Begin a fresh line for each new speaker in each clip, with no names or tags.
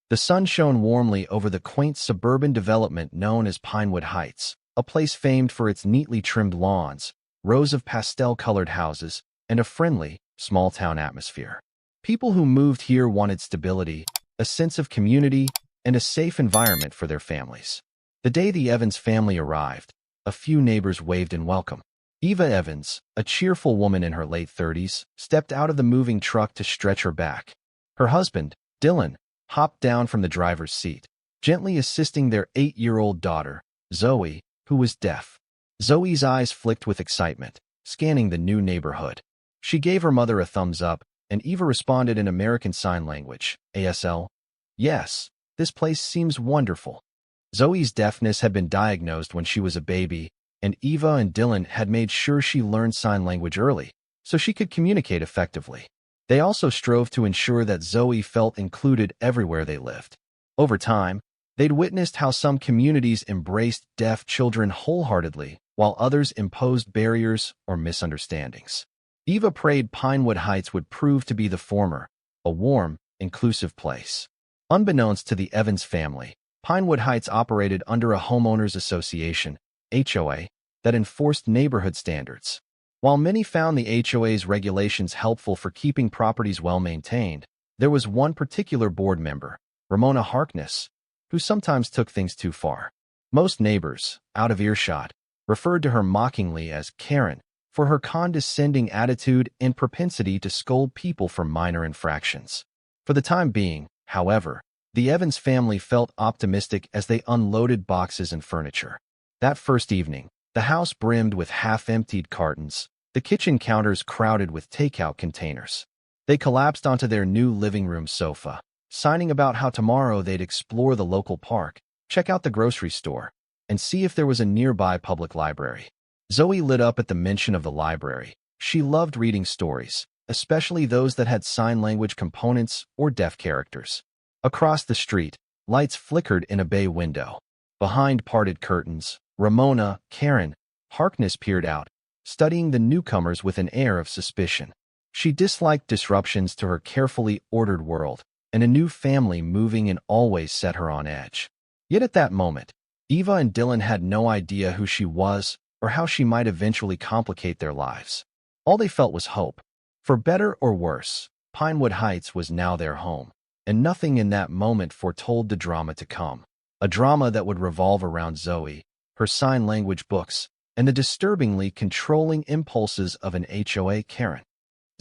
The sun shone warmly over the quaint suburban development known as Pinewood Heights, a place famed for its neatly trimmed lawns, rows of pastel-colored houses, and a friendly, small-town atmosphere. People who moved here wanted stability, a sense of community, and a safe environment for their families. The day the Evans family arrived, a few neighbors waved in welcome. Eva Evans, a cheerful woman in her late 30s, stepped out of the moving truck to stretch her back. Her husband, Dylan, hopped down from the driver's seat, gently assisting their 8-year-old daughter, Zoe, who was deaf. Zoe's eyes flicked with excitement, scanning the new neighborhood. She gave her mother a thumbs up, and Eva responded in American Sign Language, ASL. Yes, this place seems wonderful. Zoe's deafness had been diagnosed when she was a baby, and Eva and Dylan had made sure she learned sign language early, so she could communicate effectively. They also strove to ensure that Zoe felt included everywhere they lived. Over time, they'd witnessed how some communities embraced deaf children wholeheartedly, while others imposed barriers or misunderstandings. Eva prayed Pinewood Heights would prove to be the former, a warm, inclusive place. Unbeknownst to the Evans family, Pinewood Heights operated under a homeowners association, HOA, that enforced neighborhood standards. While many found the HOA's regulations helpful for keeping properties well-maintained, there was one particular board member, Ramona Harkness, who sometimes took things too far. Most neighbors, out of earshot, referred to her mockingly as Karen for her condescending attitude and propensity to scold people for minor infractions. For the time being, however, the Evans family felt optimistic as they unloaded boxes and furniture. That first evening, the house brimmed with half-emptied cartons, the kitchen counters crowded with takeout containers. They collapsed onto their new living room sofa, signing about how tomorrow they'd explore the local park, check out the grocery store, and see if there was a nearby public library. Zoe lit up at the mention of the library. She loved reading stories, especially those that had sign language components or deaf characters. Across the street, lights flickered in a bay window. Behind parted curtains, Ramona, Karen, Harkness peered out, studying the newcomers with an air of suspicion. She disliked disruptions to her carefully ordered world, and a new family moving in always set her on edge. Yet at that moment, Eva and Dylan had no idea who she was or how she might eventually complicate their lives. All they felt was hope. For better or worse, Pinewood Heights was now their home, and nothing in that moment foretold the drama to come. A drama that would revolve around Zoe, her sign language books, and the disturbingly controlling impulses of an HOA Karen.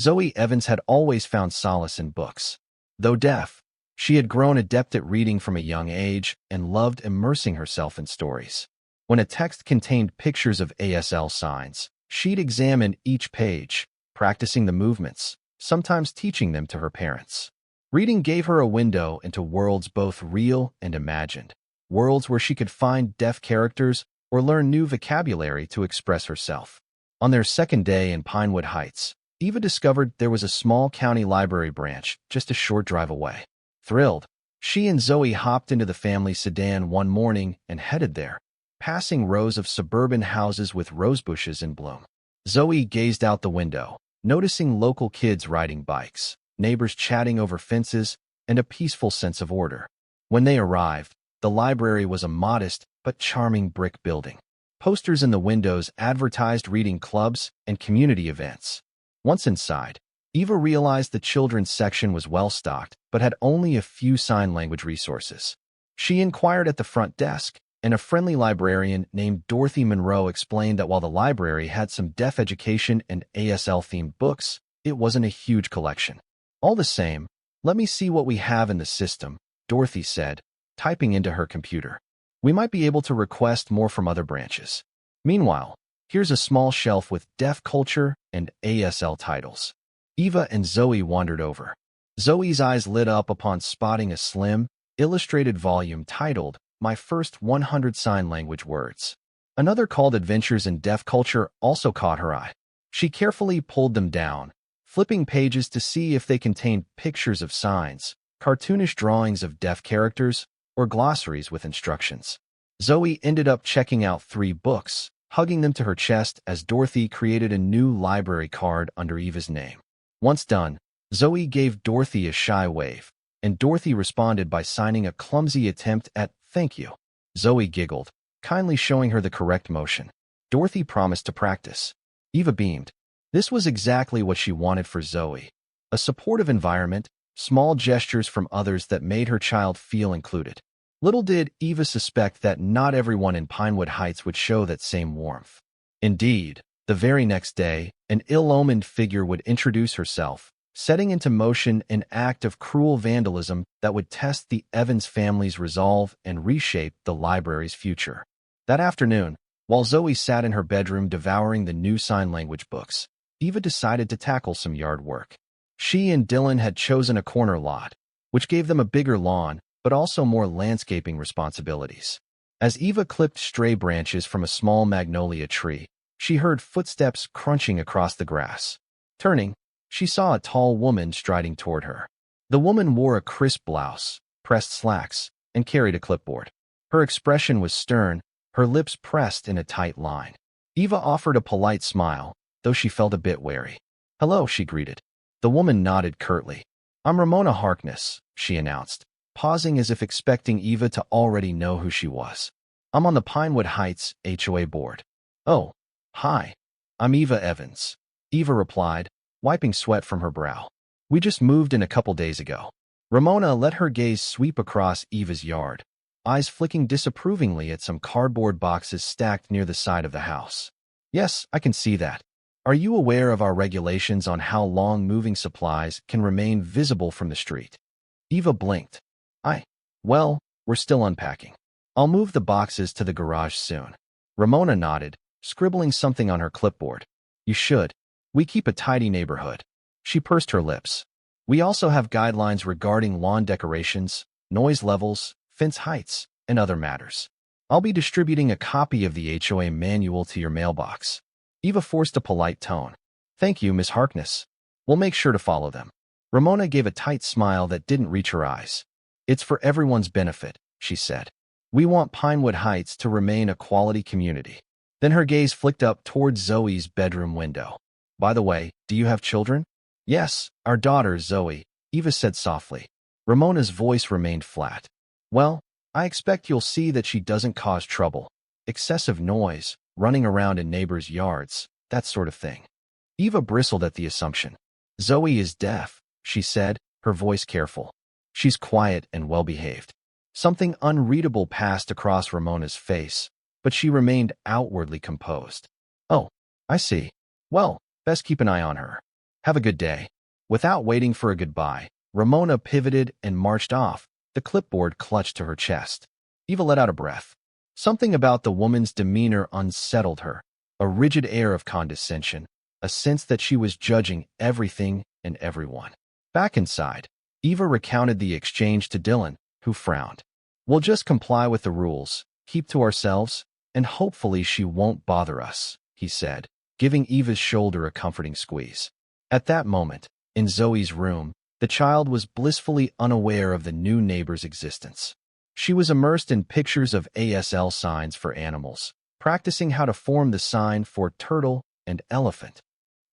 Zoe Evans had always found solace in books. Though deaf, she had grown adept at reading from a young age and loved immersing herself in stories. When a text contained pictures of ASL signs, she'd examine each page, practicing the movements, sometimes teaching them to her parents. Reading gave her a window into worlds both real and imagined, worlds where she could find deaf characters or learn new vocabulary to express herself. On their second day in Pinewood Heights, Eva discovered there was a small county library branch just a short drive away. Thrilled, she and Zoe hopped into the family sedan one morning and headed there, passing rows of suburban houses with rosebushes in bloom. Zoe gazed out the window, noticing local kids riding bikes, neighbors chatting over fences, and a peaceful sense of order. When they arrived, the library was a modest but charming brick building. Posters in the windows advertised reading clubs and community events. Once inside, Eva realized the children's section was well-stocked but had only a few sign language resources. She inquired at the front desk, and a friendly librarian named Dorothy Monroe explained that while the library had some deaf education and ASL-themed books, it wasn't a huge collection. All the same, let me see what we have in the system, Dorothy said, typing into her computer. We might be able to request more from other branches. Meanwhile, here's a small shelf with deaf culture and ASL titles. Eva and Zoe wandered over. Zoe's eyes lit up upon spotting a slim, illustrated volume titled My First 100 Sign Language Words. Another called Adventures in Deaf Culture also caught her eye. She carefully pulled them down, flipping pages to see if they contained pictures of signs, cartoonish drawings of deaf characters, or glossaries with instructions. Zoe ended up checking out 3 books, hugging them to her chest as Dorothy created a new library card under Eva's name. Once done, Zoe gave Dorothy a shy wave, and Dorothy responded by signing a clumsy attempt at thank you. Zoe giggled, kindly showing her the correct motion. Dorothy promised to practice. Eva beamed. This was exactly what she wanted for Zoe. A supportive environment, small gestures from others that made her child feel included. Little did Eva suspect that not everyone in Pinewood Heights would show that same warmth. Indeed, the very next day, an ill-omened figure would introduce herself, setting into motion an act of cruel vandalism that would test the Evans family's resolve and reshape the library's future. That afternoon, while Zoe sat in her bedroom devouring the new sign language books, Eva decided to tackle some yard work. She and Dylan had chosen a corner lot, which gave them a bigger lawn, but also more landscaping responsibilities. As Eva clipped stray branches from a small magnolia tree, she heard footsteps crunching across the grass. Turning, she saw a tall woman striding toward her. The woman wore a crisp blouse, pressed slacks, and carried a clipboard. Her expression was stern, her lips pressed in a tight line. Eva offered a polite smile, though she felt a bit wary. "Hello," she greeted. The woman nodded curtly. "I'm Ramona Harkness," she announced, pausing as if expecting Eva to already know who she was. "I'm on the Pinewood Heights HOA board." "Oh, hi. I'm Eva Evans," Eva replied, wiping sweat from her brow. "We just moved in a couple days ago." Ramona let her gaze sweep across Eva's yard, eyes flicking disapprovingly at some cardboard boxes stacked near the side of the house. "Yes, I can see that. Are you aware of our regulations on how long moving supplies can remain visible from the street?" Eva blinked. Well, we're still unpacking. I'll move the boxes to the garage soon." Ramona nodded, scribbling something on her clipboard. "You should. We keep a tidy neighborhood." She pursed her lips. "We also have guidelines regarding lawn decorations, noise levels, fence heights, and other matters. I'll be distributing a copy of the HOA manual to your mailbox." Eva forced a polite tone. "Thank you, Miss Harkness. We'll make sure to follow them." Ramona gave a tight smile that didn't reach her eyes. "It's for everyone's benefit," she said. "We want Pinewood Heights to remain a quality community." Then her gaze flicked up towards Zoe's bedroom window. "By the way, do you have children?" "Yes, our daughter, Zoe," Eva said softly. Ramona's voice remained flat. "Well, I expect you'll see that she doesn't cause trouble. Excessive noise, running around in neighbors' yards, that sort of thing." Eva bristled at the assumption. "Zoe is deaf," she said, her voice careful. "She's quiet and well-behaved." Something unreadable passed across Ramona's face, but she remained outwardly composed. "Oh, I see. Well, best keep an eye on her. Have a good day." Without waiting for a goodbye, Ramona pivoted and marched off, the clipboard clutched to her chest. Eva let out a breath. Something about the woman's demeanor unsettled her, a rigid air of condescension, a sense that she was judging everything and everyone. Back inside, Eva recounted the exchange to Dylan, who frowned. "We'll just comply with the rules, keep to ourselves, and hopefully she won't bother us," he said, giving Eva's shoulder a comforting squeeze. At that moment, in Zoe's room, the child was blissfully unaware of the new neighbor's existence. She was immersed in pictures of ASL signs for animals, practicing how to form the sign for turtle and elephant.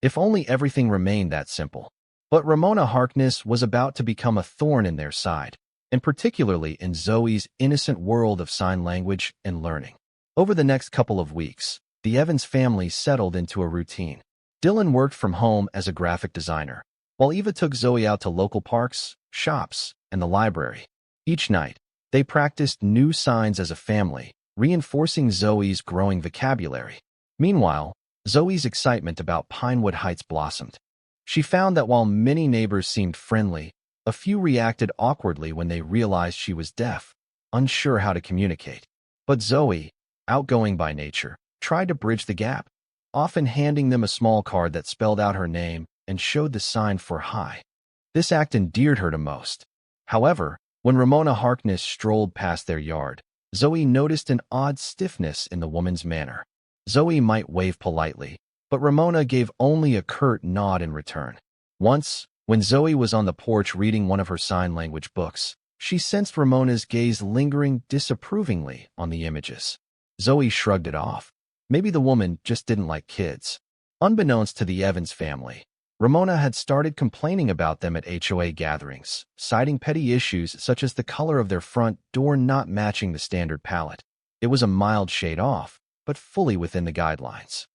If only everything remained that simple. But Ramona Harkness was about to become a thorn in their side, and particularly in Zoe's innocent world of sign language and learning. Over the next couple of weeks, the Evans family settled into a routine. Dylan worked from home as a graphic designer, while Eva took Zoe out to local parks, shops, and the library. Each night, they practiced new signs as a family, reinforcing Zoe's growing vocabulary. Meanwhile, Zoe's excitement about Pinewood Heights blossomed. She found that while many neighbors seemed friendly, a few reacted awkwardly when they realized she was deaf, unsure how to communicate. But Zoe, outgoing by nature, tried to bridge the gap, often handing them a small card that spelled out her name and showed the sign for hi. This act endeared her to most. However, when Ramona Harkness strolled past their yard, Zoe noticed an odd stiffness in the woman's manner. Zoe might wave politely, but Ramona gave only a curt nod in return. Once, when Zoe was on the porch reading one of her sign language books, she sensed Ramona's gaze lingering disapprovingly on the images. Zoe shrugged it off. Maybe the woman just didn't like kids. Unbeknownst to the Evans family, Ramona had started complaining about them at HOA gatherings, citing petty issues such as the color of their front door not matching the standard palette. It was a mild shade off, but fully within the guidelines.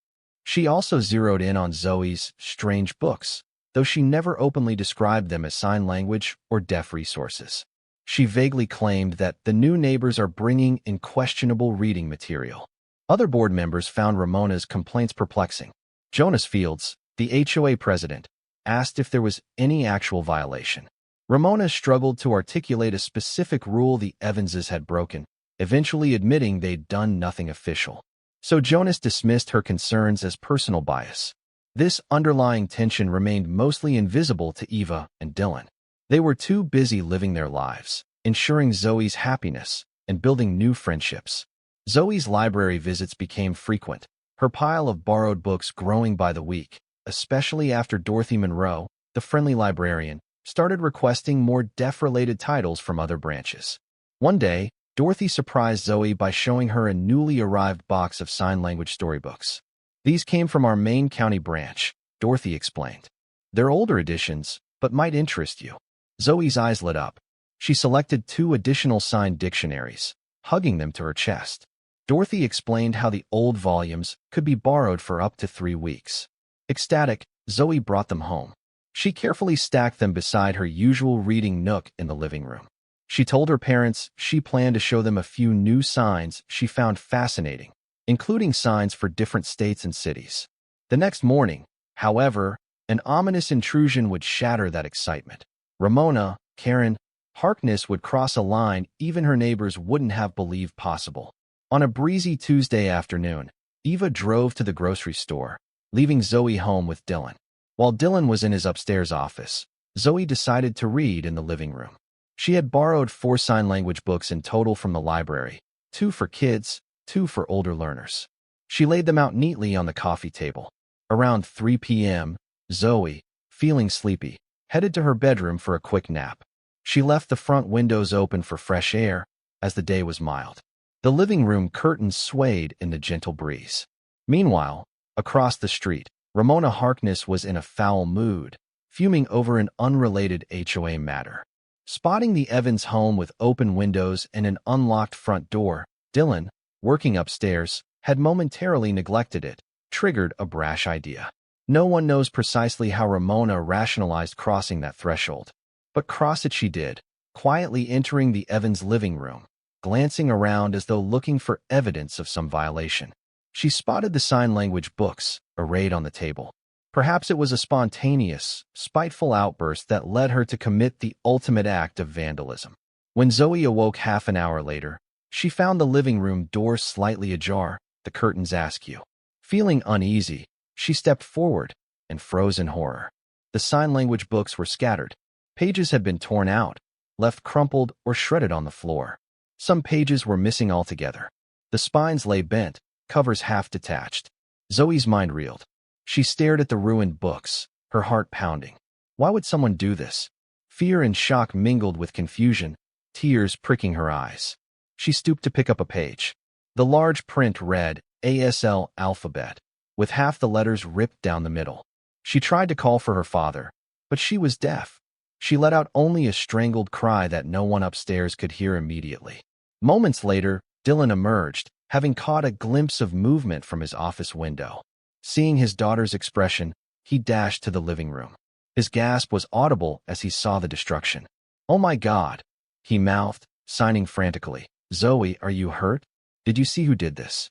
She also zeroed in on Zoe's strange books, though she never openly described them as sign language or deaf resources. She vaguely claimed that the new neighbors are bringing in questionable reading material. Other board members found Ramona's complaints perplexing. Jonas Fields, the HOA president, asked if there was any actual violation. Ramona struggled to articulate a specific rule the Evanses had broken, eventually admitting they'd done nothing official. So Jonas dismissed her concerns as personal bias. This underlying tension remained mostly invisible to Eva and Dylan. They were too busy living their lives, ensuring Zoe's happiness, and building new friendships. Zoe's library visits became frequent, her pile of borrowed books growing by the week, especially after Dorothy Monroe, the friendly librarian, started requesting more deaf-related titles from other branches. One day, Dorothy surprised Zoe by showing her a newly arrived box of sign language storybooks. "These came from our Maine County branch," Dorothy explained. "They're older editions, but might interest you." Zoe's eyes lit up. She selected 2 additional signed dictionaries, hugging them to her chest. Dorothy explained how the old volumes could be borrowed for up to 3 weeks. Ecstatic, Zoe brought them home. She carefully stacked them beside her usual reading nook in the living room. She told her parents she planned to show them a few new signs she found fascinating, including signs for different states and cities. The next morning, however, an ominous intrusion would shatter that excitement. Ramona, Karen, Harkness would cross a line even her neighbors wouldn't have believed possible. On a breezy Tuesday afternoon, Eva drove to the grocery store, leaving Zoe home with Dylan. While Dylan was in his upstairs office, Zoe decided to read in the living room. She had borrowed 4 sign language books in total from the library, 2 for kids, 2 for older learners. She laid them out neatly on the coffee table. Around 3 p.m., Zoe, feeling sleepy, headed to her bedroom for a quick nap. She left the front windows open for fresh air, as the day was mild. The living room curtains swayed in the gentle breeze. Meanwhile, across the street, Ramona Harkness was in a foul mood, fuming over an unrelated HOA matter. Spotting the Evans home with open windows and an unlocked front door, Dylan, working upstairs, had momentarily neglected it, triggered a brash idea. No one knows precisely how Ramona rationalized crossing that threshold, but cross it she did, quietly entering the Evans living room, glancing around as though looking for evidence of some violation. She spotted the sign language books arrayed on the table. Perhaps it was a spontaneous, spiteful outburst that led her to commit the ultimate act of vandalism. When Zoe awoke half an hour later, she found the living room door slightly ajar, the curtains askew. Feeling uneasy, she stepped forward and froze in horror. The sign language books were scattered. Pages had been torn out, left crumpled or shredded on the floor. Some pages were missing altogether. The spines lay bent, covers half detached. Zoe's mind reeled. She stared at the ruined books, her heart pounding. Why would someone do this? Fear and shock mingled with confusion, tears pricking her eyes. She stooped to pick up a page. The large print read, ASL alphabet, with half the letters ripped down the middle. She tried to call for her father, but she was deaf. She let out only a strangled cry that no one upstairs could hear immediately. Moments later, Dylan emerged, having caught a glimpse of movement from his office window. Seeing his daughter's expression, he dashed to the living room. His gasp was audible as he saw the destruction. "Oh my God," he mouthed, signing frantically. "Zoe, are you hurt? Did you see who did this?"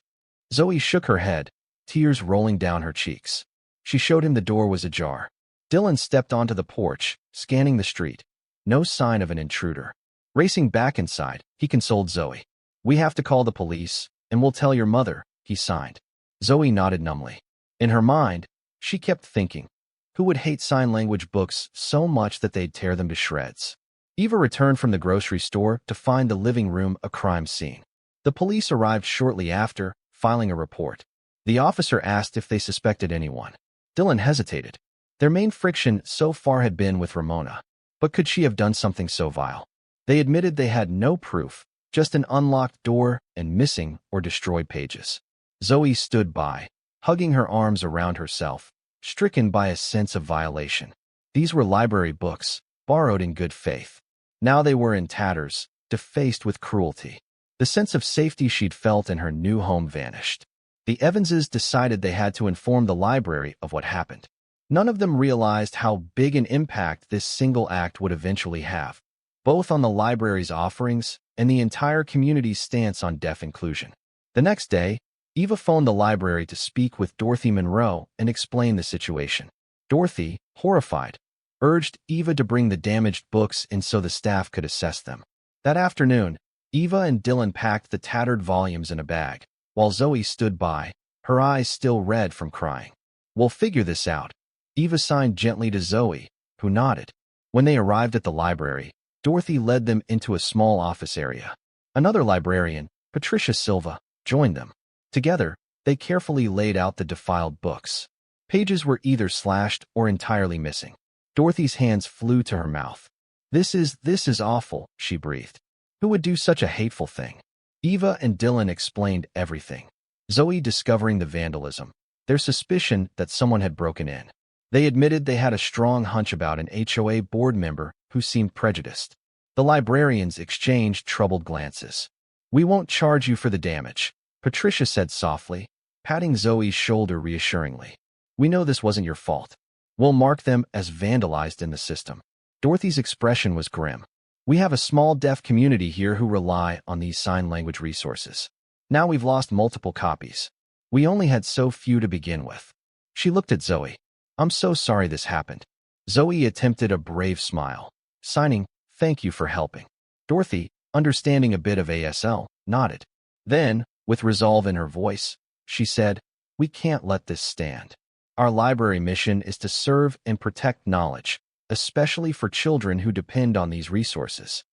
Zoe shook her head, tears rolling down her cheeks. She showed him the door was ajar. Dylan stepped onto the porch, scanning the street. No sign of an intruder. Racing back inside, he consoled Zoe. "We have to call the police, and we'll tell your mother," he signed. Zoe nodded numbly. In her mind, she kept thinking, who would hate sign language books so much that they'd tear them to shreds? Eva returned from the grocery store to find the living room a crime scene. The police arrived shortly after, filing a report. The officer asked if they suspected anyone. Dylan hesitated. Their main friction so far had been with Ramona, but could she have done something so vile? They admitted they had no proof, just an unlocked door and missing or destroyed pages. Zoe stood by, hugging her arms around herself, stricken by a sense of violation. These were library books, borrowed in good faith. Now they were in tatters, defaced with cruelty. The sense of safety she'd felt in her new home vanished. The Evanses decided they had to inform the library of what happened. None of them realized how big an impact this single act would eventually have, both on the library's offerings and the entire community's stance on deaf inclusion. The next day, Eva phoned the library to speak with Dorothy Monroe and explain the situation. Dorothy, horrified, urged Eva to bring the damaged books in so the staff could assess them. That afternoon, Eva and Dylan packed the tattered volumes in a bag, while Zoe stood by, her eyes still red from crying. "We'll figure this out," Eva signed gently to Zoe, who nodded. When they arrived at the library, Dorothy led them into a small office area. Another librarian, Patricia Silva, joined them. Together, they carefully laid out the defiled books. Pages were either slashed or entirely missing. Dorothy's hands flew to her mouth. This is awful," she breathed. "Who would do such a hateful thing?" Eva and Dylan explained everything. Zoe discovering the vandalism, their suspicion that someone had broken in. They admitted they had a strong hunch about an HOA board member who seemed prejudiced. The librarians exchanged troubled glances. "We won't charge you for the damage," Patricia said softly, patting Zoe's shoulder reassuringly. "We know this wasn't your fault. We'll mark them as vandalized in the system." Dorothy's expression was grim. "We have a small deaf community here who rely on these sign language resources. Now we've lost multiple copies. We only had so few to begin with." She looked at Zoe. "I'm so sorry this happened." Zoe attempted a brave smile, signing, "Thank you for helping." Dorothy, understanding a bit of ASL, nodded. Then, with resolve in her voice, she said, "We can't let this stand. Our library mission is to serve and protect knowledge, especially for children who depend on these resources."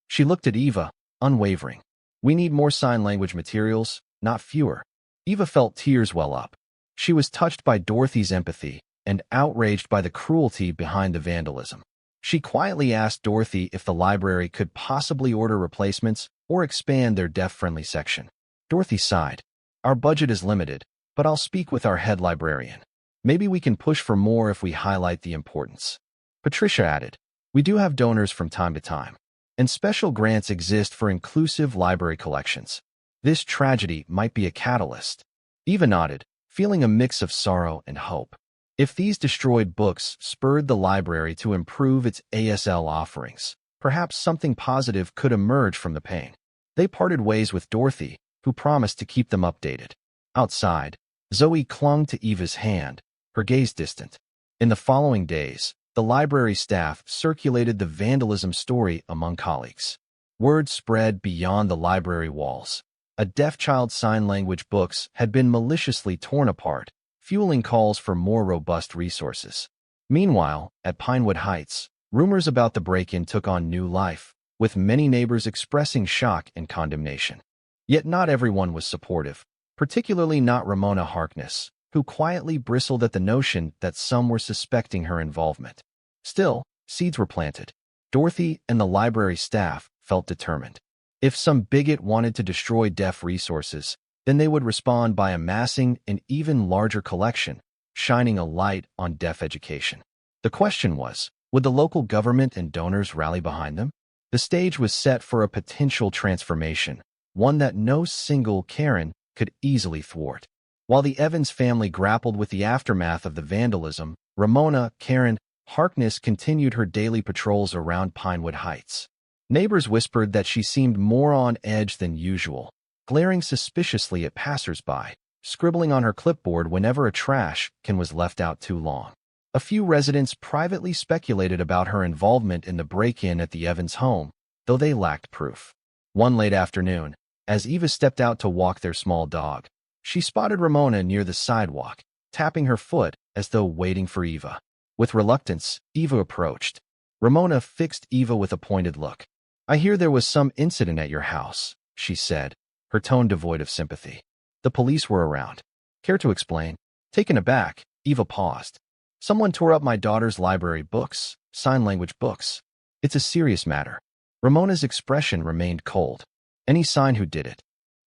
She looked at Eva, unwavering. "We need more sign language materials, not fewer." Eva felt tears well up. She was touched by Dorothy's empathy and outraged by the cruelty behind the vandalism. She quietly asked Dorothy if the library could possibly order replacements or expand their deaf-friendly section. Dorothy sighed. "Our budget is limited, but I'll speak with our head librarian. Maybe we can push for more if we highlight the importance." Patricia added, "We do have donors from time to time, and special grants exist for inclusive library collections. This tragedy might be a catalyst." Eva nodded, feeling a mix of sorrow and hope. If these destroyed books spurred the library to improve its ASL offerings, perhaps something positive could emerge from the pain. They parted ways with Dorothy, who promised to keep them updated. Outside, Zoe clung to Eva's hand, her gaze distant. In the following days, the library staff circulated the vandalism story among colleagues. Word spread beyond the library walls. A deaf child's sign language books had been maliciously torn apart, fueling calls for more robust resources. Meanwhile, at Pinewood Heights, rumors about the break-in took on new life, with many neighbors expressing shock and condemnation. Yet not everyone was supportive, particularly not Ramona Harkness, who quietly bristled at the notion that some were suspecting her involvement. Still, seeds were planted. Dorothy and the library staff felt determined. If some bigot wanted to destroy deaf resources, then they would respond by amassing an even larger collection, shining a light on deaf education. The question was, would the local government and donors rally behind them? The stage was set for a potential transformation, one that no single Karen could easily thwart. While the Evans family grappled with the aftermath of the vandalism, Ramona, Karen, Harkness continued her daily patrols around Pinewood Heights. Neighbors whispered that she seemed more on edge than usual, glaring suspiciously at passers-by, scribbling on her clipboard whenever a trash can was left out too long. A few residents privately speculated about her involvement in the break-in at the Evans home, though they lacked proof. One late afternoon, as Eva stepped out to walk their small dog, she spotted Ramona near the sidewalk, tapping her foot as though waiting for Eva. With reluctance, Eva approached. Ramona fixed Eva with a pointed look. "I hear there was some incident at your house," she said, her tone devoid of sympathy. "The police were around." "Care to explain?" Taken aback, Eva paused. "Someone tore up my daughter's library books, sign language books. It's a serious matter." Ramona's expression remained cold. "Any sign who did it?"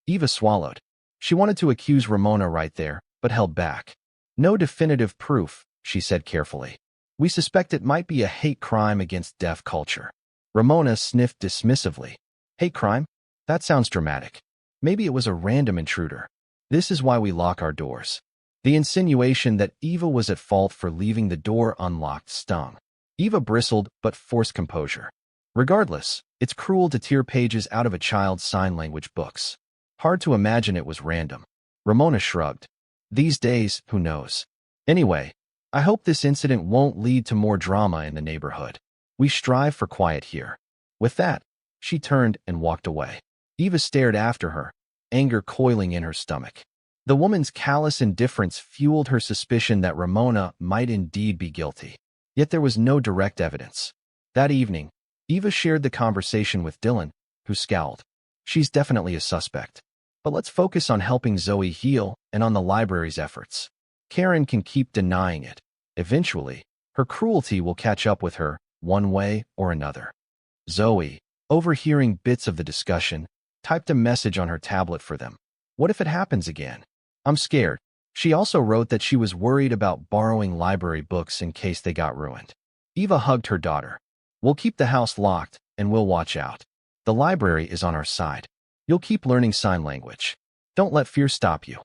Eva swallowed. She wanted to accuse Ramona right there, but held back. "No definitive proof," she said carefully. We suspect it might be a hate crime against deaf culture. Ramona sniffed dismissively. Hate crime? That sounds dramatic. Maybe it was a random intruder. This is why we lock our doors. The insinuation that Eva was at fault for leaving the door unlocked stung. Eva bristled but forced composure. Regardless, it's cruel to tear pages out of a child's sign language books. Hard to imagine it was random. Ramona shrugged. These days, who knows? Anyway, I hope this incident won't lead to more drama in the neighborhood. We strive for quiet here. With that, she turned and walked away. Eva stared after her, anger coiling in her stomach. The woman's callous indifference fueled her suspicion that Ramona might indeed be guilty. Yet there was no direct evidence. That evening, Eva shared the conversation with Dylan, who scowled. She's definitely a suspect. But let's focus on helping Zoe heal and on the library's efforts. Karen can keep denying it. Eventually, her cruelty will catch up with her, one way or another. Zoe, overhearing bits of the discussion, typed a message on her tablet for them. What if it happens again? I'm scared. She also wrote that she was worried about borrowing library books in case they got ruined. Eva hugged her daughter. We'll keep the house locked, and we'll watch out. The library is on our side. You'll keep learning sign language. Don't let fear stop you.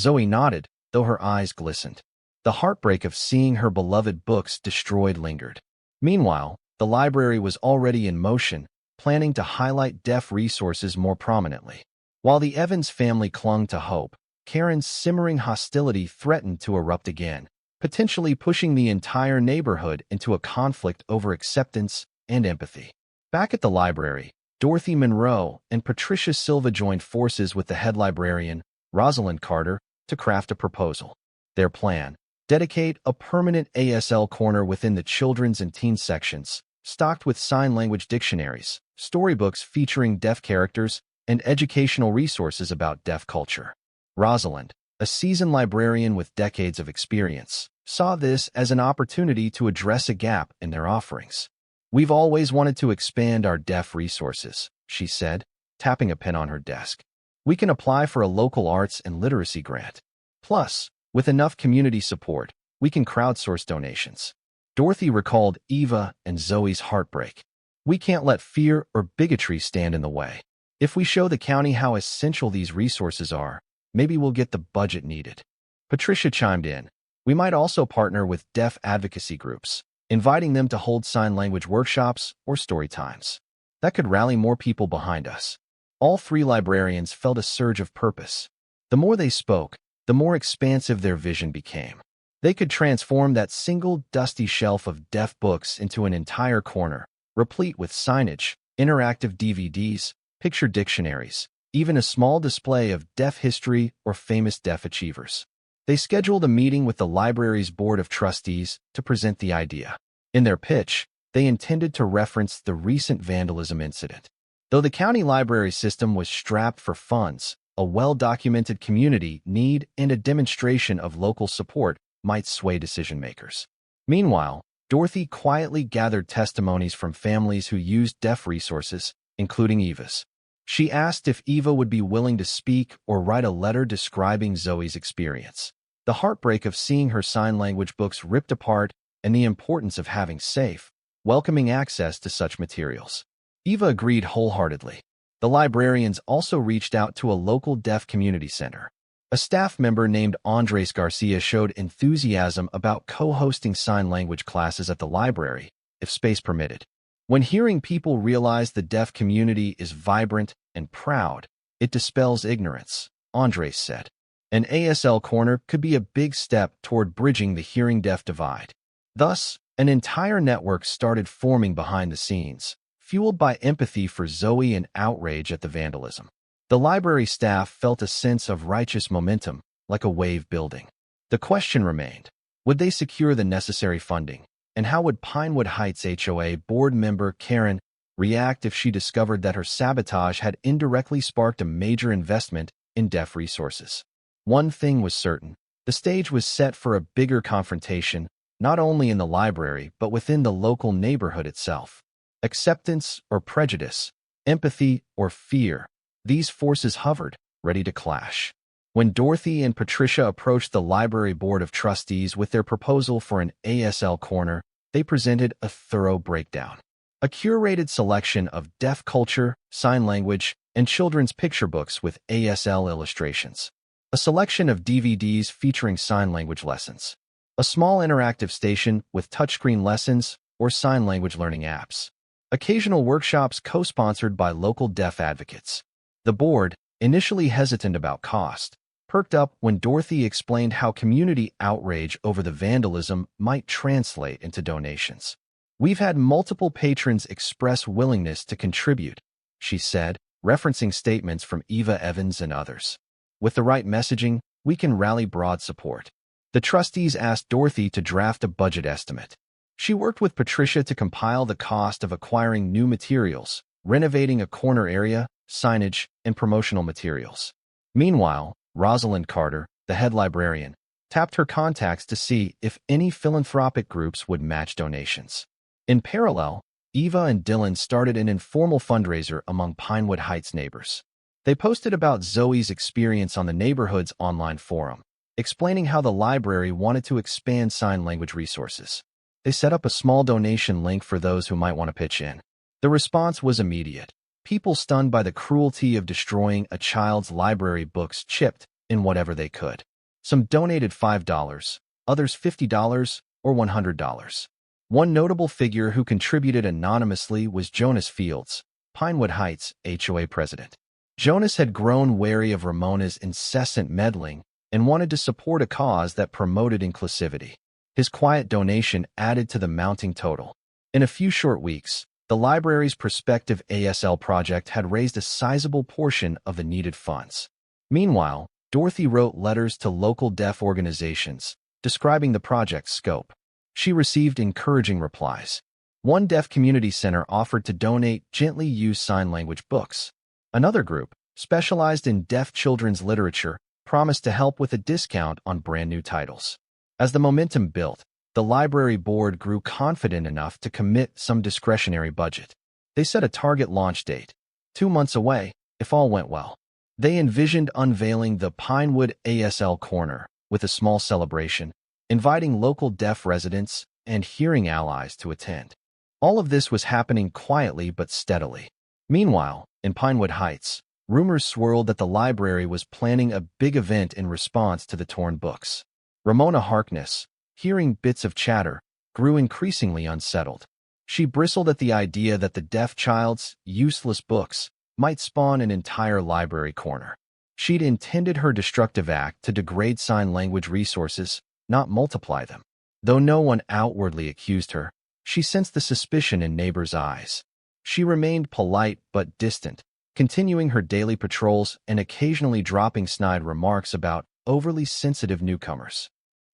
Zoe nodded, though her eyes glistened. The heartbreak of seeing her beloved books destroyed lingered. Meanwhile, the library was already in motion, planning to highlight deaf resources more prominently. While the Evans family clung to hope, Karen's simmering hostility threatened to erupt again, potentially pushing the entire neighborhood into a conflict over acceptance and empathy. Back at the library, Dorothy Monroe and Patricia Silva joined forces with the head librarian, Rosalind Carter, to craft a proposal. Their plan: dedicate a permanent ASL corner within the children's and teen sections, stocked with sign language dictionaries, storybooks featuring deaf characters, and educational resources about deaf culture. Rosalind, a seasoned librarian with decades of experience, saw this as an opportunity to address a gap in their offerings. We've always wanted to expand our deaf resources, she said, tapping a pen on her desk. We can apply for a local arts and literacy grant. Plus, with enough community support, we can crowdsource donations. Dorothy recalled Eva and Zoe's heartbreak. We can't let fear or bigotry stand in the way. If we show the county how essential these resources are, maybe we'll get the budget needed. Patricia chimed in. We might also partner with deaf advocacy groups, inviting them to hold sign language workshops or story times. That could rally more people behind us. All three librarians felt a surge of purpose. The more they spoke, the more expansive their vision became. They could transform that single dusty shelf of deaf books into an entire corner, replete with signage, interactive DVDs, picture dictionaries, even a small display of deaf history or famous deaf achievers. They scheduled a meeting with the library's board of trustees to present the idea. In their pitch, they intended to reference the recent vandalism incident. Though the county library system was strapped for funds, a well-documented community need and a demonstration of local support might sway decision-makers. Meanwhile, Dorothy quietly gathered testimonies from families who used deaf resources, including Eva's. She asked if Eva would be willing to speak or write a letter describing Zoe's experience. The heartbreak of seeing her sign language books ripped apart and the importance of having safe, welcoming access to such materials. Eva agreed wholeheartedly. The librarians also reached out to a local deaf community center. A staff member named Andres Garcia showed enthusiasm about co-hosting sign language classes at the library, if space permitted. When hearing people realize the deaf community is vibrant and proud, it dispels ignorance, Andres said. An ASL corner could be a big step toward bridging the hearing-deaf divide. Thus, an entire network started forming behind the scenes, fueled by empathy for Zoe and outrage at the vandalism. The library staff felt a sense of righteous momentum, like a wave building. The question remained, would they secure the necessary funding? And how would Pinewood Heights HOA board member Karen react if she discovered that her sabotage had indirectly sparked a major investment in deaf resources? One thing was certain, the stage was set for a bigger confrontation, not only in the library but within the local neighborhood itself. Acceptance or prejudice, empathy or fear, these forces hovered, ready to clash. When Dorothy and Patricia approached the library board of trustees with their proposal for an ASL corner, they presented a thorough breakdown. A curated selection of deaf culture, sign language, and children's picture books with ASL illustrations. A selection of DVDs featuring sign language lessons. A small interactive station with touchscreen lessons or sign language learning apps. Occasional workshops co-sponsored by local deaf advocates. The board, initially hesitant about cost, perked up when Dorothy explained how community outrage over the vandalism might translate into donations. "We've had multiple patrons express willingness to contribute," she said, referencing statements from Eva Evans and others. "With the right messaging, we can rally broad support." The trustees asked Dorothy to draft a budget estimate. She worked with Patricia to compile the cost of acquiring new materials, renovating a corner area, signage, and promotional materials. Meanwhile, Rosalind Carter, the head librarian, tapped her contacts to see if any philanthropic groups would match donations. In parallel, Eva and Dylan started an informal fundraiser among Pinewood Heights neighbors. They posted about Zoe's experience on the neighborhood's online forum, explaining how the library wanted to expand sign language resources. They set up a small donation link for those who might want to pitch in. The response was immediate. People stunned by the cruelty of destroying a child's library books chipped in whatever they could. Some donated $5, others $50 or $100. One notable figure who contributed anonymously was Jonas Fields, Pinewood Heights HOA president. Jonas had grown wary of Ramona's incessant meddling and wanted to support a cause that promoted inclusivity. His quiet donation added to the mounting total. In a few short weeks, the library's prospective ASL project had raised a sizable portion of the needed funds. Meanwhile, Dorothy wrote letters to local deaf organizations, describing the project's scope. She received encouraging replies. One deaf community center offered to donate gently used sign language books. Another group, specialized in deaf children's literature, promised to help with a discount on brand new titles. As the momentum built, the library board grew confident enough to commit some discretionary budget. They set a target launch date, 2 months away, if all went well. They envisioned unveiling the Pinewood ASL Corner with a small celebration, inviting local deaf residents and hearing allies to attend. All of this was happening quietly but steadily. Meanwhile, in Pinewood Heights, rumors swirled that the library was planning a big event in response to the torn books. Ramona Harkness, hearing bits of chatter, grew increasingly unsettled. She bristled at the idea that the deaf child's useless books might spawn an entire library corner. She'd intended her destructive act to degrade sign language resources, not multiply them. Though no one outwardly accused her, she sensed the suspicion in neighbors' eyes. She remained polite but distant, continuing her daily patrols and occasionally dropping snide remarks about overly sensitive newcomers.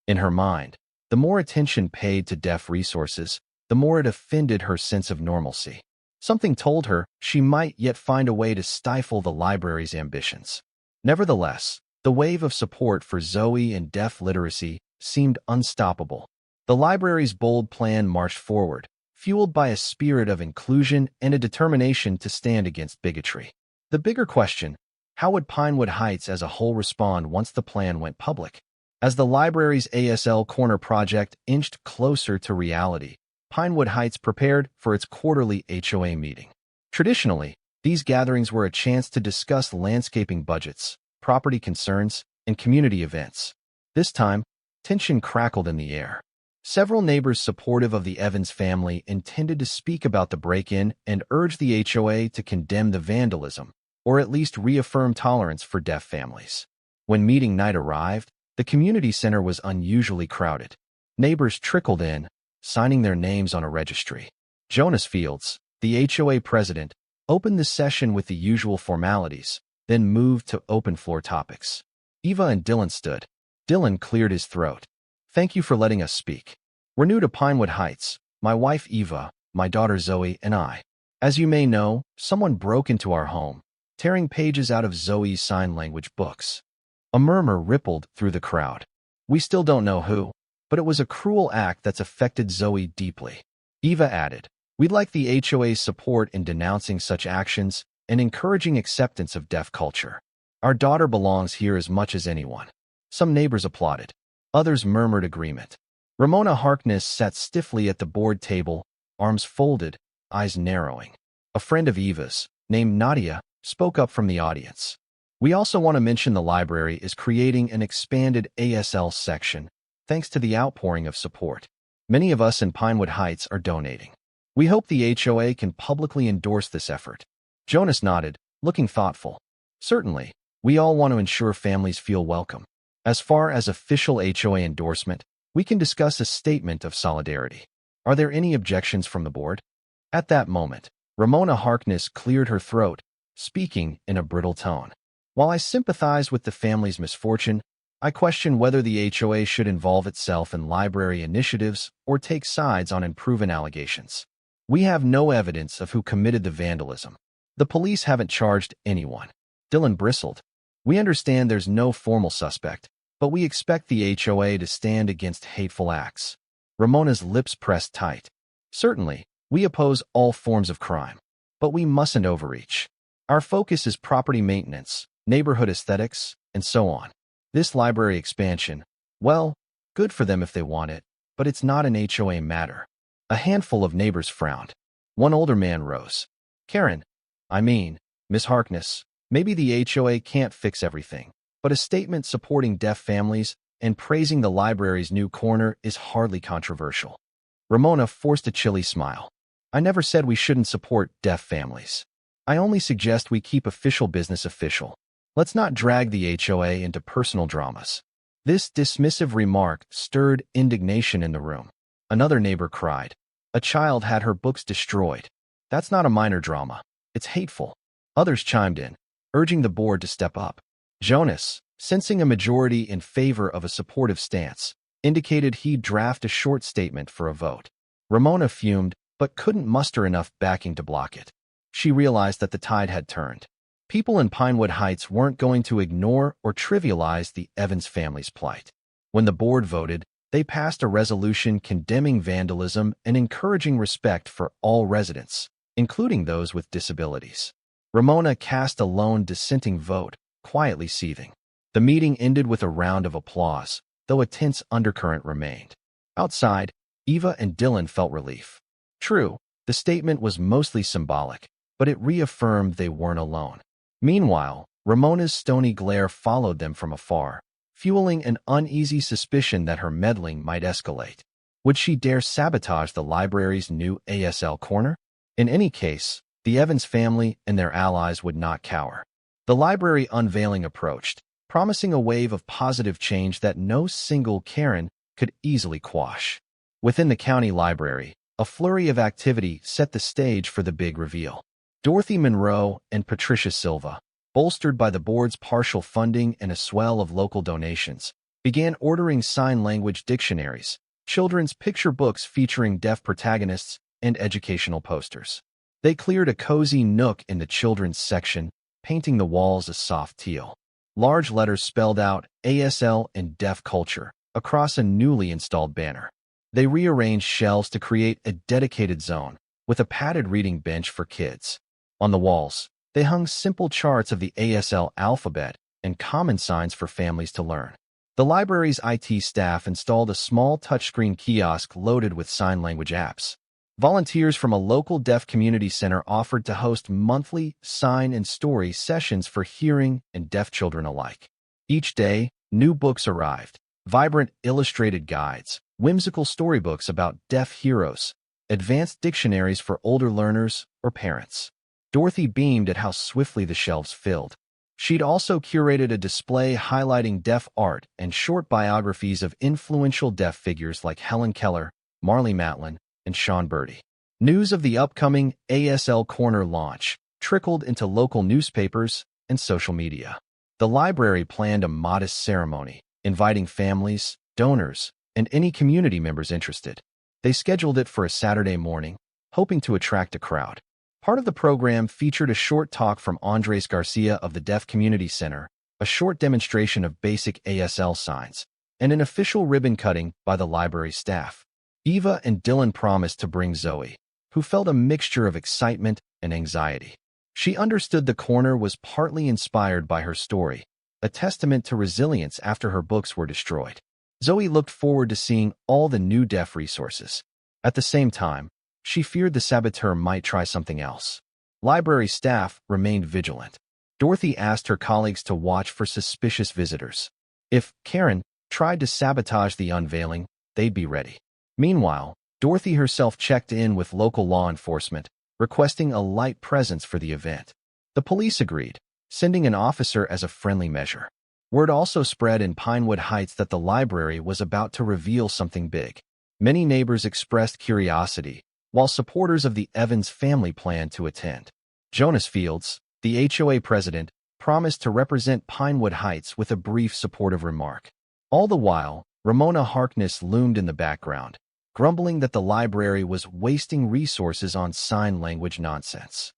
In her mind, the more attention paid to deaf resources, the more it offended her sense of normalcy. Something told her she might yet find a way to stifle the library's ambitions. Nevertheless, the wave of support for Zoe and deaf literacy seemed unstoppable. The library's bold plan marched forward, fueled by a spirit of inclusion and a determination to stand against bigotry. The bigger question: how would Pinewood Heights as a whole respond once the plan went public? As the library's ASL Corner project inched closer to reality, Pinewood Heights prepared for its quarterly HOA meeting. Traditionally, these gatherings were a chance to discuss landscaping budgets, property concerns, and community events. This time, tension crackled in the air. Several neighbors supportive of the Evans family intended to speak about the break-in and urge the HOA to condemn the vandalism, or at least reaffirm tolerance for deaf families. When meeting night arrived, the community center was unusually crowded. Neighbors trickled in, signing their names on a registry. Jonas Fields, the HOA president, opened the session with the usual formalities, then moved to open-floor topics. Eva and Dylan stood. Dylan cleared his throat. "Thank you for letting us speak. We're new to Pinewood Heights, my wife Eva, my daughter Zoe, and I. As you may know, someone broke into our home, tearing pages out of Zoe's sign language books." A murmur rippled through the crowd. "We still don't know who, but it was a cruel act that's affected Zoe deeply." Eva added, "We'd like the HOA's support in denouncing such actions and encouraging acceptance of deaf culture." Our daughter belongs here as much as anyone. Some neighbors applauded. Others murmured agreement. Ramona Harkness sat stiffly at the board table, arms folded, eyes narrowing. A friend of Eva's, named Nadia, spoke up from the audience. We also want to mention the library is creating an expanded ASL section, thanks to the outpouring of support. Many of us in Pinewood Heights are donating. We hope the HOA can publicly endorse this effort. Jonas nodded, looking thoughtful. Certainly, we all want to ensure families feel welcome. As far as official HOA endorsement, we can discuss a statement of solidarity. Are there any objections from the board? At that moment, Ramona Harkness cleared her throat, speaking in a brittle tone. While I sympathize with the family's misfortune, I question whether the HOA should involve itself in library initiatives or take sides on unproven allegations. We have no evidence of who committed the vandalism. The police haven't charged anyone. Dylan bristled. We understand there's no formal suspect, but we expect the HOA to stand against hateful acts. Ramona's lips pressed tight. Certainly, we oppose all forms of crime, but we mustn't overreach. Our focus is property maintenance, neighborhood aesthetics, and so on. This library expansion, well, good for them if they want it, but it's not an HOA matter. A handful of neighbors frowned. One older man rose. Karen, Miss Harkness, maybe the HOA can't fix everything, but a statement supporting deaf families and praising the library's new corner is hardly controversial. Ramona forced a chilly smile. I never said we shouldn't support deaf families. I only suggest we keep official business official. Let's not drag the HOA into personal dramas. This dismissive remark stirred indignation in the room. Another neighbor cried. A child had her books destroyed. That's not a minor drama. It's hateful. Others chimed in, urging the board to step up. Jonas, sensing a majority in favor of a supportive stance, indicated he'd draft a short statement for a vote. Ramona fumed, but couldn't muster enough backing to block it. She realized that the tide had turned. People in Pinewood Heights weren't going to ignore or trivialize the Evans family's plight. When the board voted, they passed a resolution condemning vandalism and encouraging respect for all residents, including those with disabilities. Ramona cast a lone dissenting vote, quietly seething. The meeting ended with a round of applause, though a tense undercurrent remained. Outside, Eva and Dylan felt relief. True, the statement was mostly symbolic, but it reaffirmed they weren't alone. Meanwhile, Ramona's stony glare followed them from afar, fueling an uneasy suspicion that her meddling might escalate. Would she dare sabotage the library's new ASL corner? In any case, the Evans family and their allies would not cower. The library unveiling approached, promising a wave of positive change that no single Karen could easily quash. Within the county library, a flurry of activity set the stage for the big reveal. Dorothy Monroe and Patricia Silva, bolstered by the board's partial funding and a swell of local donations, began ordering sign language dictionaries, children's picture books featuring deaf protagonists, and educational posters. They cleared a cozy nook in the children's section, painting the walls a soft teal. Large letters spelled out ASL and deaf culture across a newly installed banner. They rearranged shelves to create a dedicated zone, with a padded reading bench for kids. On the walls, they hung simple charts of the ASL alphabet and common signs for families to learn. The library's IT staff installed a small touchscreen kiosk loaded with sign language apps. Volunteers from a local deaf community center offered to host monthly sign and story sessions for hearing and deaf children alike. Each day, new books arrived, vibrant illustrated guides, whimsical storybooks about deaf heroes, advanced dictionaries for older learners or parents. Dorothy beamed at how swiftly the shelves filled. She'd also curated a display highlighting deaf art and short biographies of influential deaf figures like Helen Keller, Marlee Matlin, and Sean Bertie. News of the upcoming ASL Corner launch trickled into local newspapers and social media. The library planned a modest ceremony, inviting families, donors, and any community members interested. They scheduled it for a Saturday morning, hoping to attract a crowd. Part of the program featured a short talk from Andres Garcia of the Deaf Community Center, a short demonstration of basic ASL signs, and an official ribbon cutting by the library staff. Eva and Dylan promised to bring Zoe, who felt a mixture of excitement and anxiety. She understood the corner was partly inspired by her story, a testament to resilience after her books were destroyed. Zoe looked forward to seeing all the new deaf resources. At the same time, she feared the saboteur might try something else. Library staff remained vigilant. Dorothy asked her colleagues to watch for suspicious visitors. If Karen tried to sabotage the unveiling, they'd be ready. Meanwhile, Dorothy herself checked in with local law enforcement, requesting a light presence for the event. The police agreed, sending an officer as a friendly measure. Word also spread in Pinewood Heights that the library was about to reveal something big. Many neighbors expressed curiosity, while supporters of the Evans family planned to attend. Jonas Fields, the HOA president, promised to represent Pinewood Heights with a brief supportive remark. All the while, Ramona Harkness loomed in the background, grumbling that the library was wasting resources on sign language nonsense.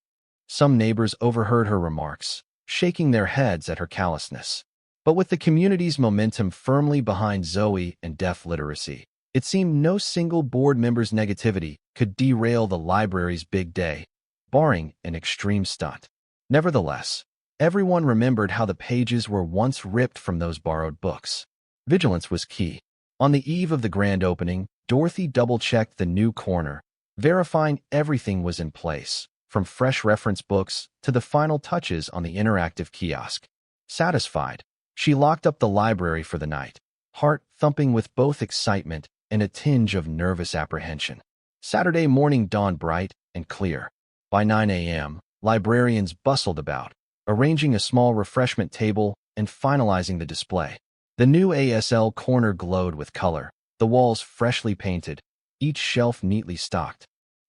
Some neighbors overheard her remarks, shaking their heads at her callousness. But with the community's momentum firmly behind Zoe and deaf literacy, it seemed no single board member's negativity could derail the library's big day, barring an extreme stunt. Nevertheless, everyone remembered how the pages were once ripped from those borrowed books. Vigilance was key. On the eve of the grand opening, Dorothy double-checked the new corner, verifying everything was in place, from fresh reference books to the final touches on the interactive kiosk. Satisfied, she locked up the library for the night, heart thumping with both excitement and a tinge of nervous apprehension. Saturday morning dawned bright and clear. By 9 a.m., librarians bustled about, arranging a small refreshment table and finalizing the display. The new ASL corner glowed with color, the walls freshly painted, each shelf neatly stocked.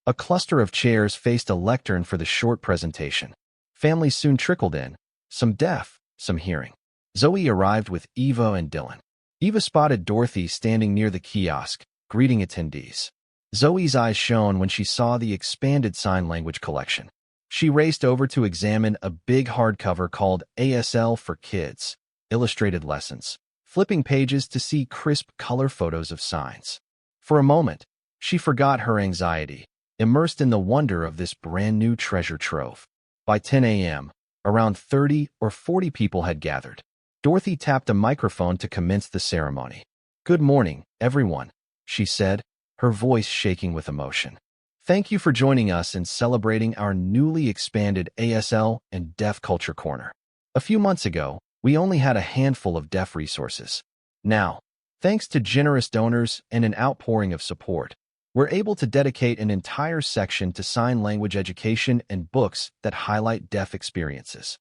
A cluster of chairs faced a lectern for the short presentation. Families soon trickled in, some deaf, some hearing. Zoe arrived with Eva and Dylan. Eva spotted Dorothy standing near the kiosk, greeting attendees. Zoe's eyes shone when she saw the expanded sign language collection. She raced over to examine a big hardcover called ASL for Kids, Illustrated Lessons, flipping pages to see crisp color photos of signs. For a moment, she forgot her anxiety, immersed in the wonder of this brand-new treasure trove. By 10 a.m., around 30 or 40 people had gathered. Dorothy tapped a microphone to commence the ceremony. "Good morning, everyone," she said, her voice shaking with emotion. "Thank you for joining us in celebrating our newly expanded ASL and Deaf Culture Corner. A few months ago, we only had a handful of deaf resources. Now, thanks to generous donors and an outpouring of support, we're able to dedicate an entire section to sign language education and books that highlight deaf experiences."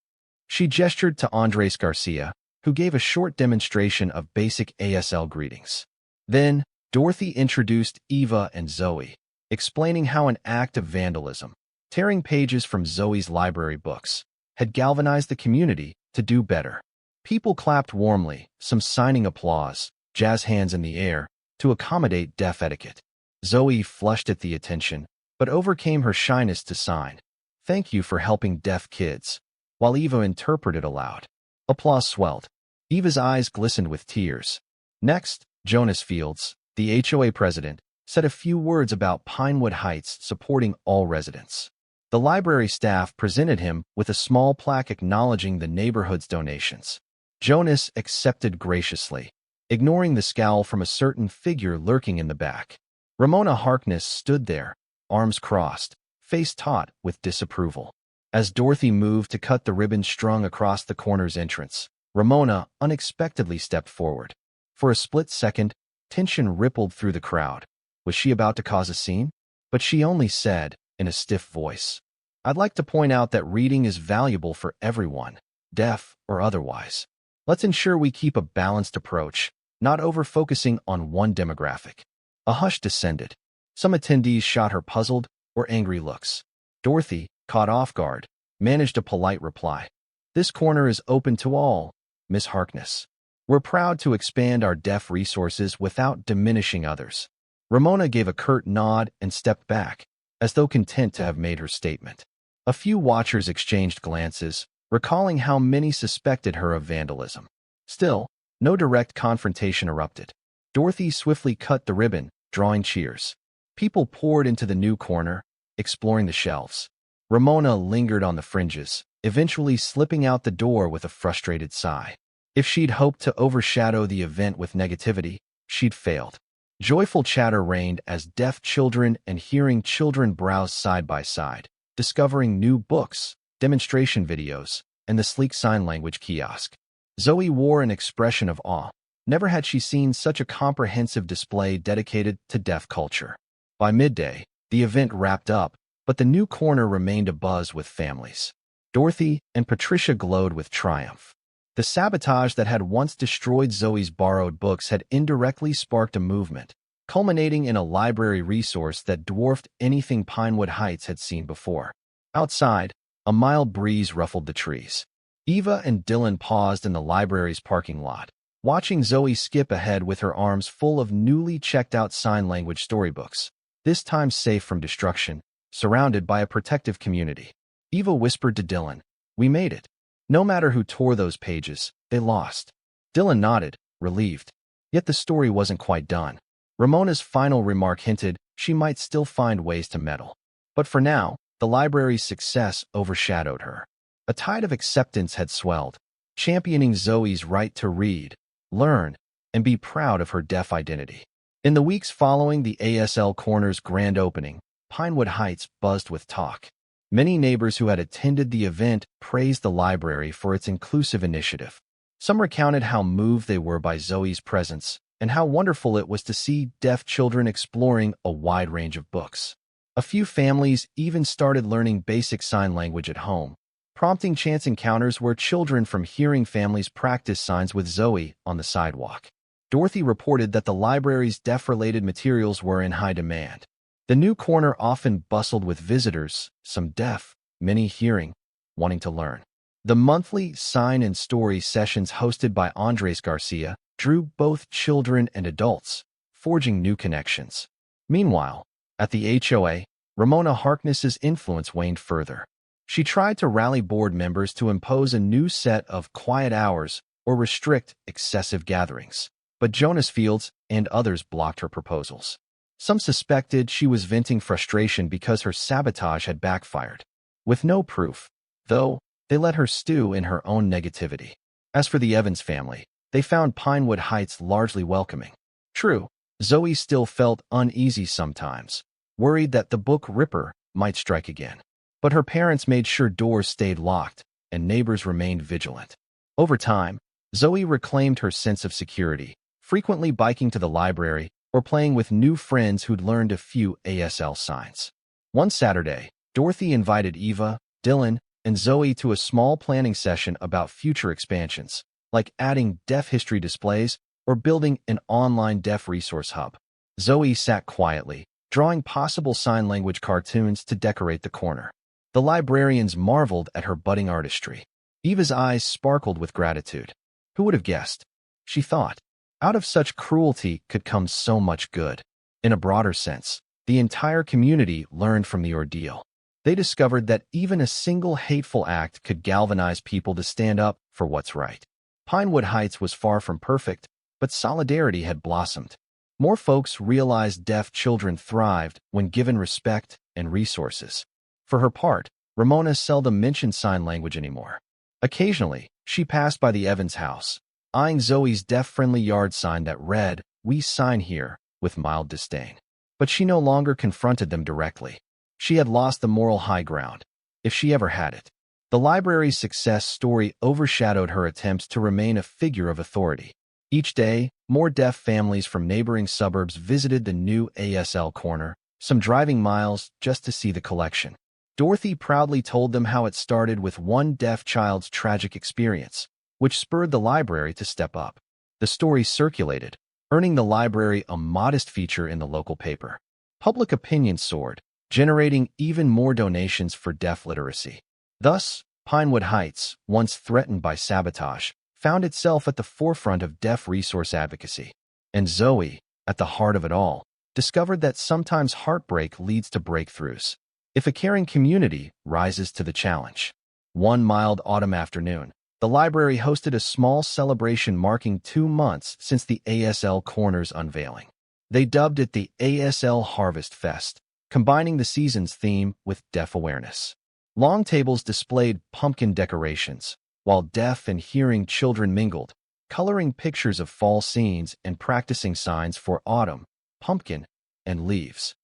She gestured to Andres Garcia, who gave a short demonstration of basic ASL greetings. Then, Dorothy introduced Eva and Zoe, explaining how an act of vandalism, tearing pages from Zoe's library books, had galvanized the community to do better. People clapped warmly, some signing applause, jazz hands in the air, to accommodate deaf etiquette. Zoe flushed at the attention, but overcame her shyness to sign, "Thank you for helping deaf kids," while Eva interpreted aloud. Applause swelled. Eva's eyes glistened with tears. Next, Jonas Fields, the HOA president, said a few words about Pinewood Heights supporting all residents. The library staff presented him with a small plaque acknowledging the neighborhood's donations. Jonas accepted graciously, ignoring the scowl from a certain figure lurking in the back. Ramona Harkness stood there, arms crossed, face taut with disapproval. As Dorothy moved to cut the ribbon strung across the corner's entrance, Ramona unexpectedly stepped forward. For a split second, tension rippled through the crowd. Was she about to cause a scene? But she only said, in a stiff voice, "I'd like to point out that reading is valuable for everyone, deaf or otherwise. Let's ensure we keep a balanced approach, not over-focusing on one demographic." A hush descended. Some attendees shot her puzzled or angry looks. Dorothy, caught off guard, managed a polite reply. "This corner is open to all, Miss Harkness. We're proud to expand our deaf resources without diminishing others." Ramona gave a curt nod and stepped back, as though content to have made her statement. A few watchers exchanged glances, recalling how many suspected her of vandalism. Still, no direct confrontation erupted. Dorothy swiftly cut the ribbon, drawing cheers. People poured into the new corner, exploring the shelves. Ramona lingered on the fringes, eventually slipping out the door with a frustrated sigh. If she'd hoped to overshadow the event with negativity, she'd failed. Joyful chatter reigned as deaf children and hearing children browsed side by side, discovering new books, demonstration videos, and the sleek sign language kiosk. Zoe wore an expression of awe. Never had she seen such a comprehensive display dedicated to deaf culture. By midday, the event wrapped up, but the new corner remained abuzz with families. Dorothy and Patricia glowed with triumph. The sabotage that had once destroyed Zoe's borrowed books had indirectly sparked a movement, culminating in a library resource that dwarfed anything Pinewood Heights had seen before. Outside, a mild breeze ruffled the trees. Eva and Dylan paused in the library's parking lot, watching Zoe skip ahead with her arms full of newly checked-out sign language storybooks, this time safe from destruction, surrounded by a protective community. Eva whispered to Dylan, "We made it. No matter who tore those pages, they lost." Dylan nodded, relieved. Yet the story wasn't quite done. Ramona's final remark hinted she might still find ways to meddle. But for now, the library's success overshadowed her. A tide of acceptance had swelled, championing Zoe's right to read, learn, and be proud of her deaf identity. In the weeks following the ASL Corner's grand opening, Pinewood Heights buzzed with talk. Many neighbors who had attended the event praised the library for its inclusive initiative. Some recounted how moved they were by Zoe's presence and how wonderful it was to see deaf children exploring a wide range of books. A few families even started learning basic sign language at home, prompting chance encounters where children from hearing families practiced signs with Zoe on the sidewalk. Dorothy reported that the library's deaf-related materials were in high demand. The new corner often bustled with visitors, some deaf, many hearing, wanting to learn. The monthly sign and story sessions hosted by Andres Garcia drew both children and adults, forging new connections. Meanwhile, at the HOA, Ramona Harkness's influence waned further. She tried to rally board members to impose a new set of quiet hours or restrict excessive gatherings, but Jonas Fields and others blocked her proposals. Some suspected she was venting frustration because her sabotage had backfired. With no proof, though, they let her stew in her own negativity. As for the Evans family, they found Pinewood Heights largely welcoming. True, Zoe still felt uneasy sometimes, worried that the book Ripper might strike again. But her parents made sure doors stayed locked and neighbors remained vigilant. Over time, Zoe reclaimed her sense of security, frequently biking to the library or playing with new friends who'd learned a few ASL signs. One Saturday, Dorothy invited Eva, Dylan, and Zoe to a small planning session about future expansions, like adding deaf history displays or building an online deaf resource hub. Zoe sat quietly, drawing possible sign language cartoons to decorate the corner. The librarians marveled at her budding artistry. Eva's eyes sparkled with gratitude. Who would have guessed? She thought. Out of such cruelty could come so much good. In a broader sense, the entire community learned from the ordeal. They discovered that even a single hateful act could galvanize people to stand up for what's right. Pinewood Heights was far from perfect, but solidarity had blossomed. More folks realized deaf children thrived when given respect and resources. For her part, Ramona seldom mentioned sign language anymore. Occasionally, she passed by the Evans house, eyeing Zoe's deaf-friendly yard sign that read, "We sign here," with mild disdain. But she no longer confronted them directly. She had lost the moral high ground, if she ever had it. The library's success story overshadowed her attempts to remain a figure of authority. Each day, more deaf families from neighboring suburbs visited the new ASL corner, some driving miles just to see the collection. Dorothy proudly told them how it started with one deaf child's tragic experience, which spurred the library to step up. The story circulated, earning the library a modest feature in the local paper. Public opinion soared, generating even more donations for deaf literacy. Thus, Pinewood Heights, once threatened by sabotage, found itself at the forefront of deaf resource advocacy. And Zoe, at the heart of it all, discovered that sometimes heartbreak leads to breakthroughs, if a caring community rises to the challenge. One mild autumn afternoon, the library hosted a small celebration marking 2 months since the ASL Corner's unveiling. They dubbed it the ASL Harvest Fest, combining the season's theme with deaf awareness. Long tables displayed pumpkin decorations, while deaf and hearing children mingled, coloring pictures of fall scenes and practicing signs for autumn, pumpkin, and leaves.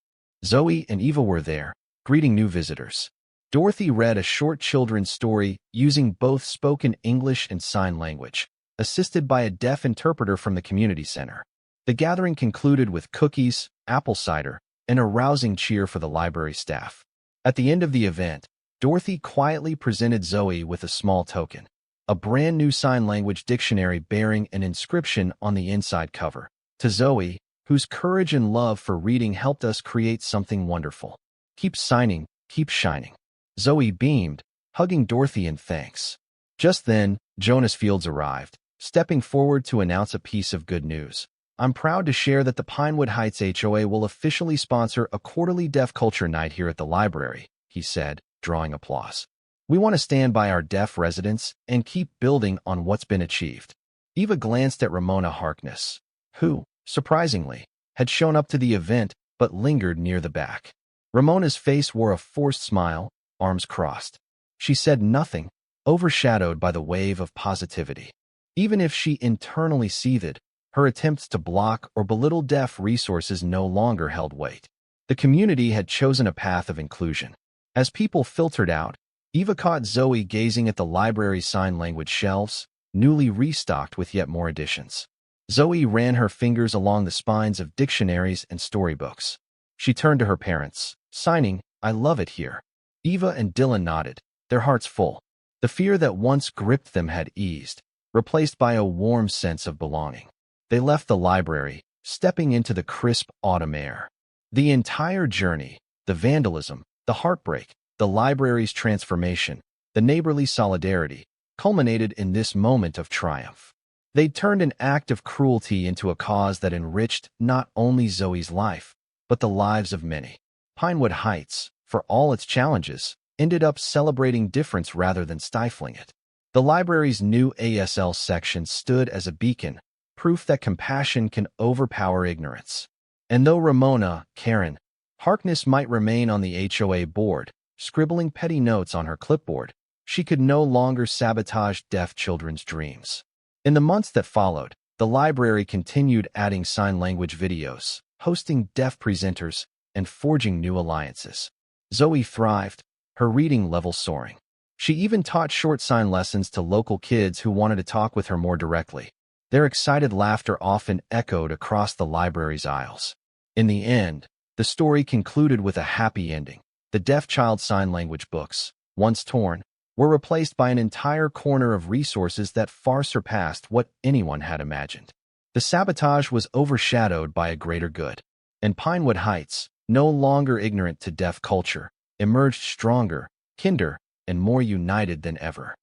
Zoe and Eva were there, greeting new visitors. Dorothy read a short children's story using both spoken English and sign language, assisted by a deaf interpreter from the community center. The gathering concluded with cookies, apple cider, and a rousing cheer for the library staff. At the end of the event, Dorothy quietly presented Zoe with a small token, a brand new sign language dictionary bearing an inscription on the inside cover. To Zoe, whose courage and love for reading helped us create something wonderful. Keep signing, keep shining. Zoe beamed, hugging Dorothy in thanks. Just then, Jonas Fields arrived, stepping forward to announce a piece of good news. I'm proud to share that the Pinewood Heights HOA will officially sponsor a quarterly deaf culture night here at the library, he said, drawing applause. We want to stand by our deaf residents and keep building on what's been achieved. Eva glanced at Ramona Harkness, who, surprisingly, had shown up to the event but lingered near the back. Ramona's face wore a forced smile, arms crossed. She said nothing, overshadowed by the wave of positivity. Even if she internally seethed, her attempts to block or belittle deaf resources no longer held weight. The community had chosen a path of inclusion. As people filtered out, Eva caught Zoe gazing at the library's sign language shelves, newly restocked with yet more additions. Zoe ran her fingers along the spines of dictionaries and storybooks. She turned to her parents, signing, I love it here. Eva and Dylan nodded, their hearts full. The fear that once gripped them had eased, replaced by a warm sense of belonging. They left the library, stepping into the crisp autumn air. The entire journey, the vandalism, the heartbreak, the library's transformation, the neighborly solidarity, culminated in this moment of triumph. They'd turned an act of cruelty into a cause that enriched not only Zoe's life, but the lives of many. Pinewood Heights, for all its challenges, ended up celebrating difference rather than stifling it. The library's new ASL section stood as a beacon, proof that compassion can overpower ignorance. And though Ramona, Karen, Harkness might remain on the HOA board, scribbling petty notes on her clipboard, she could no longer sabotage deaf children's dreams. In the months that followed, the library continued adding sign language videos, hosting deaf presenters, and forging new alliances. Zoe thrived, her reading level soaring. She even taught short sign lessons to local kids who wanted to talk with her more directly. Their excited laughter often echoed across the library's aisles. In the end, the story concluded with a happy ending. The deaf child sign language books, once torn, were replaced by an entire corner of resources that far surpassed what anyone had imagined. The sabotage was overshadowed by a greater good, and Pinewood Heights, no longer ignorant to deaf culture, emerged stronger, kinder, and more united than ever.